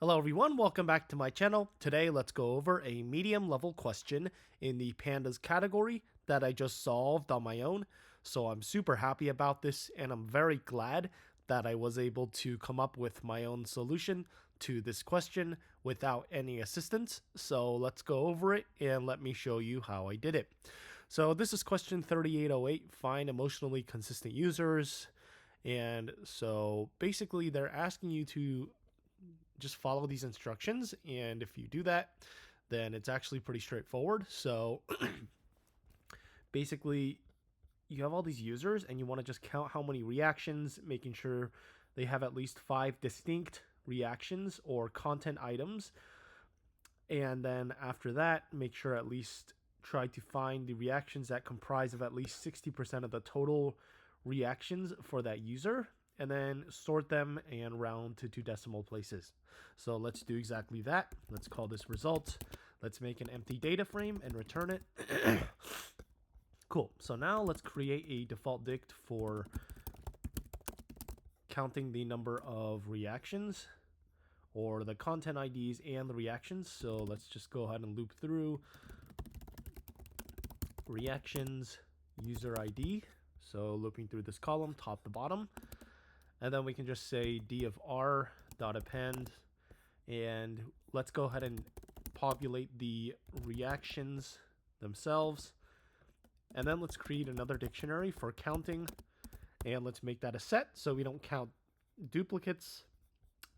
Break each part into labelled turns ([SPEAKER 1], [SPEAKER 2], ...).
[SPEAKER 1] Hello everyone, welcome back to my channel. Today let's go over a medium level question in the pandas category that I just solved on my own. So I'm super happy about this and I'm very glad that I was able to come up with my own solution to this question without any assistance. So let's go over it and let me show you how I did it. So this is question 3808, find emotionally consistent users. And so basically they're asking you to just follow these instructions, and if you do that, then it's actually pretty straightforward. So basically you have all these users and you want to just count how many reactions, making sure they have at least 5 distinct reactions or content items. And then after that, make sure at least try to find the reactions that comprise of at least 60% of the total reactions for that user, and then sort them and round to 2 decimal places. So let's do exactly that. Let's call this result. Let's make an empty data frame and return it. Cool. So now let's create a default dict for counting the number of reactions or the content IDs and the reactions. So let's just go ahead and loop through reactions user ID. So looping through this column, top to bottom. And then we can just say d of r dot append, and let's go ahead and populate the reactions themselves. And then let's create another dictionary for counting, and let's make that a set so we don't count duplicates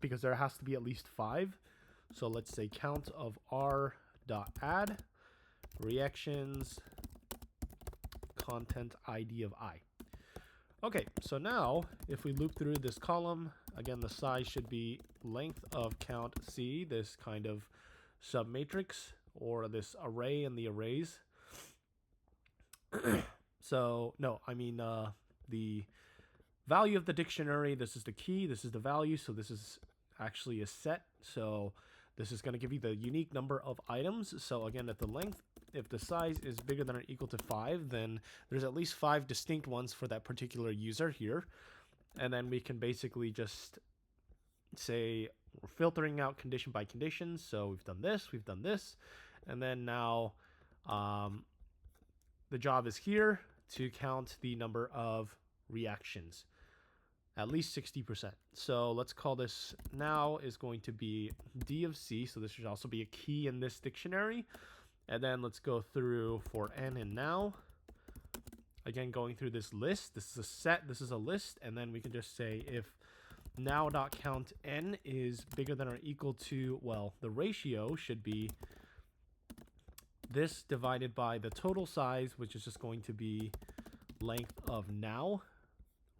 [SPEAKER 1] because there has to be at least 5. So let's say count of r dot add reactions content ID of I. Okay, so now if we loop through this column, again, the size should be length of count C, this kind of submatrix or this array in the arrays. So, no, I mean the value of the dictionary, this is the key, this is the value, so this is actually a set. So this is going to give you the unique number of items. So again, at the length, if the size is bigger than or equal to 5, then there's at least 5 distinct ones for that particular user here. And then we can basically just say we're filtering out condition by condition. So we've done this, and then now the job is here to count the number of reactions, at least 60%. So let's call this now is going to be d of c. So this should also be a key in this dictionary. And then let's go through for n and now. Again, going through this list. This is a set, this is a list. And then we can just say if now.count n is bigger than or equal to, well, the ratio should be this divided by the total size, which is just going to be length of now,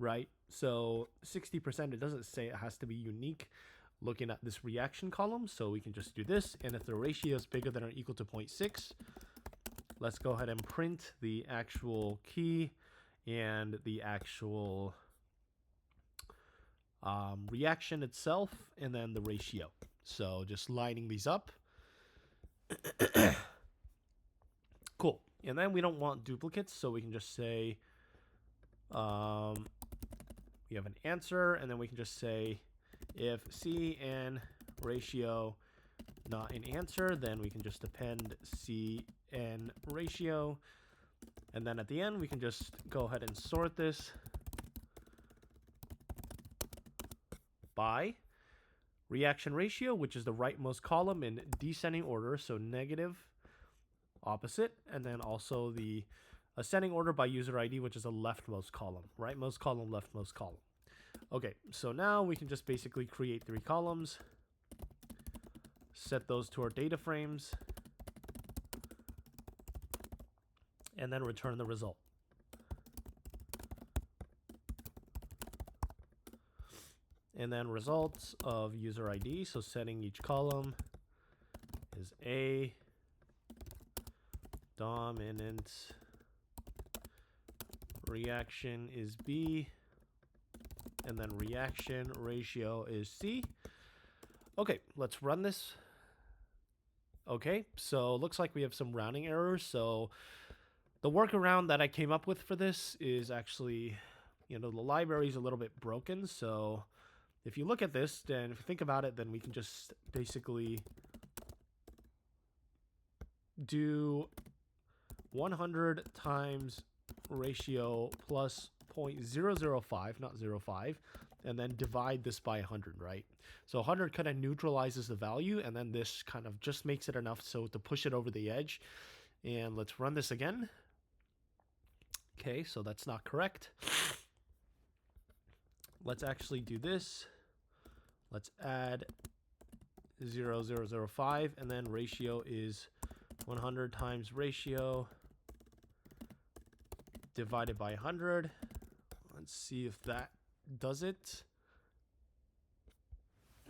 [SPEAKER 1] right? So 60%, it doesn't say it has to be unique looking at this reaction column, so we can just do this. And if the ratio is bigger than or equal to 0.6, let's go ahead and print the actual key and the actual reaction itself, and then the ratio. So just lining these up. Cool. And then we don't want duplicates, so we can just say we have an answer, and then we can just say if C and ratio not an answer, then we can just append C and ratio. And then at the end, we can just go ahead and sort this by reaction ratio, which is the rightmost column in descending order, so negative, opposite, and then also the ascending order by user ID, which is the leftmost column, rightmost column, leftmost column. Okay, so now we can just basically create 3 columns, set those to our data frames, and then return the result. And then results of user ID, so setting each column is A, dominant reaction is B, and then reaction ratio is C. Okay, let's run this. Okay, so looks like we have some rounding errors. So the workaround that I came up with for this is actually, the library is a little bit broken. So if you look at this, then if you think about it, then we can just basically do 100 times ratio plus 0.005, not 0.5, and then divide this by 100, right? So 100 kind of neutralizes the value, and then this kind of just makes it enough so to push it over the edge. And let's run this again. Okay, so that's not correct. Let's actually do this. Let's add 0.005, and then ratio is 100 times ratio divided by 100. Let's see if that does it.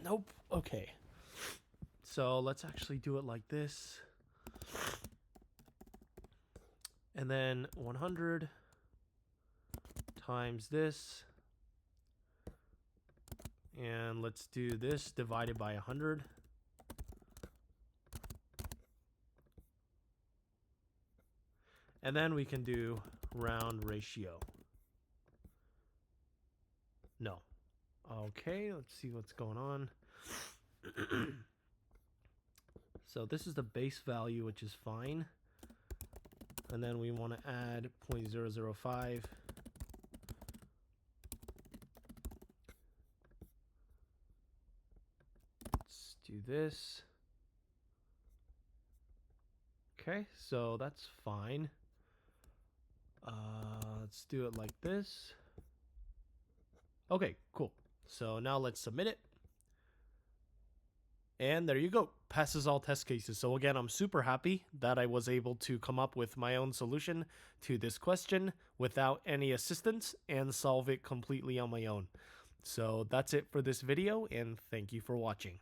[SPEAKER 1] Nope. Okay. So let's actually do it like this. And then 100 times this. And let's do this divided by 100. And then we can do round ratio. No. Okay, let's see what's going on. So this is the base value, which is fine. And then we want to add 0.005. Let's do this. Okay, so that's fine. Let's do it like this. Okay, cool. So now let's submit it. And there you go. Passes all test cases. So again, I'm super happy that I was able to come up with my own solution to this question without any assistance and solve it completely on my own. So that's it for this video, and thank you for watching.